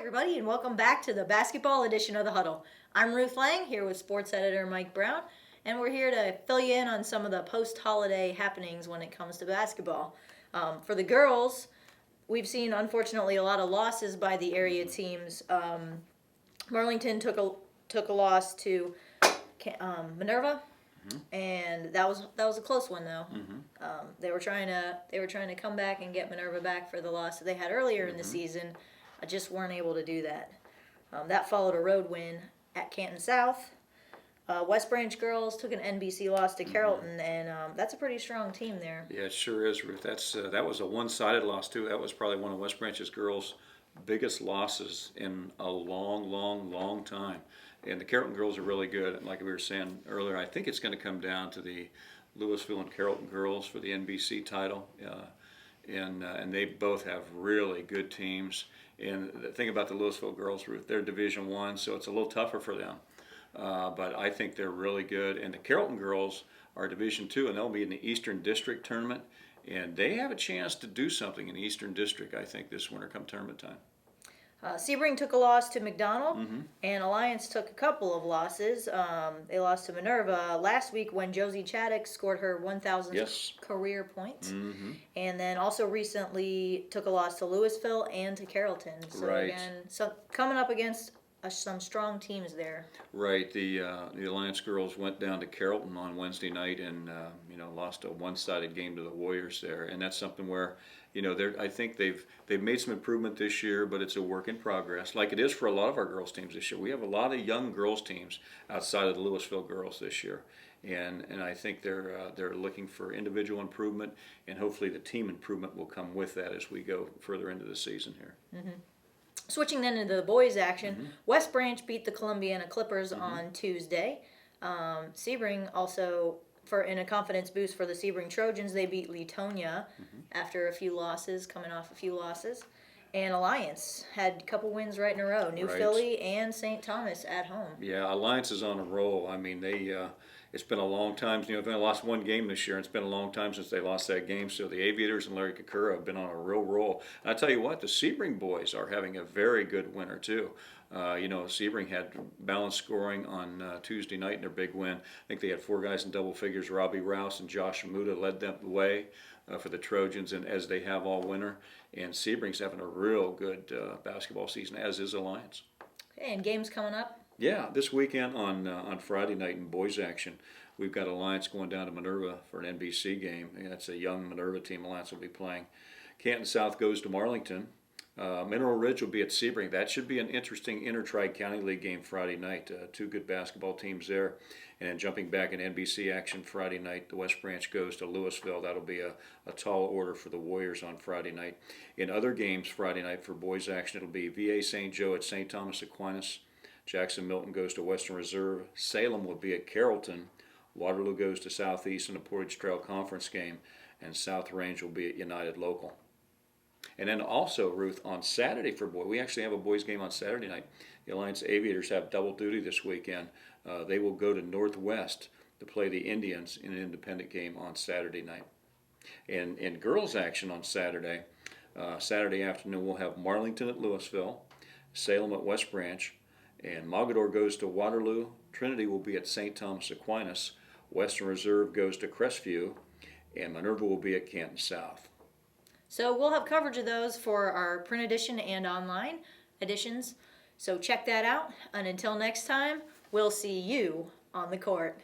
everybody, and welcome back to the basketball edition of the Huddle. I'm Ruth Lang, here with sports editor Mike Brown, and we're here to fill you in on some of the post-holiday happenings when it comes to basketball. For the girls, we've seen, unfortunately, a lot of losses by the area teams. Marlington took a loss to Minerva, and that was a close one though. They were trying to come back and get Minerva back for the loss that they had earlier in the season. Just weren't able to do that. That followed a road win at Canton South. West Branch girls took an NBC loss to Carrollton, and that's a pretty strong team there. Yeah, it sure is, Ruth. That was a one-sided loss too. That was probably one of West Branch's girls' biggest losses in a long time. And the Carrollton girls are really good. And like we were saying earlier, I think it's going to come down to the Louisville and Carrollton girls for the NBC title. And they both have really good teams. And the thing about the Louisville girls, Ruth, they're Division I, so it's a little tougher for them. But I think they're really good. And the Carrollton girls are Division II, and they'll be in the Eastern District tournament. And they have a chance to do something in the Eastern District, I think, this winter come tournament time. Sebring took a loss to McDonald, and Alliance took a couple of losses. They lost to Minerva last week when Josie Chaddock scored her 1,000th career point. And then also recently took a loss to Louisville and to Carrollton. So again, coming up against some strong teams there. Right. The Alliance girls went down to Carrollton on Wednesday night and lost a one-sided game to the Warriors there, and that's something where I think they've made some improvement this year, but it's a work in progress, like it is for a lot of our girls teams this year. We have a lot of young girls teams outside of the Louisville girls this year, and I think they're looking for individual improvement, and hopefully the team improvement will come with that as we go further into the season here. Switching then into the boys' action, West Branch beat the Columbiana Clippers on Tuesday. Sebring also, in a confidence boost for the Sebring Trojans, they beat Leetonia after coming off a few losses. And Alliance had a couple wins right in a row, New Philly and St. Thomas at home. Yeah, Alliance is on a roll. I mean, it's been a long time. They've only lost one game this year, and it's been a long time since they lost that game. So the Aviators and Larry Kakura have been on a real roll. And I tell you what, the Sebring boys are having a very good winter too. Sebring had balanced scoring on Tuesday night in their big win. I think they had 4 guys in double figures. Robbie Rouse and Josh Amuda led them the way for the Trojans, and as they have all winter. And Sebring's having a real good basketball season, as is Alliance. Okay, and games coming up? Yeah, this weekend on Friday night in boys action, we've got Alliance going down to Minerva for an NBC game. And that's a young Minerva team Alliance will be playing. Canton South goes to Marlington. Mineral Ridge will be at Sebring. That should be an interesting inter-tri-county league game Friday night. 2 good basketball teams there. And then jumping back in NBC action Friday night, the West Branch goes to Louisville. That'll be a tall order for the Warriors on Friday night. In other games Friday night for boys action, it'll be VA St. Joe at St. Thomas Aquinas. Jackson Milton goes to Western Reserve. Salem will be at Carrollton. Waterloo goes to Southeast in the Portage Trail Conference game. And South Range will be at United Local. And then also, Ruth, on Saturday for boys, we actually have a boys game on Saturday night. The Alliance Aviators have double duty this weekend. They will go to Northwest to play the Indians in an independent game on Saturday night. And in girls action on Saturday afternoon, we'll have Marlington at Louisville, Salem at West Branch, and Mogador goes to Waterloo. Trinity will be at St. Thomas Aquinas. Western Reserve goes to Crestview, and Minerva will be at Canton South. So we'll have coverage of those for our print edition and online editions. So check that out. And until next time, we'll see you on the court.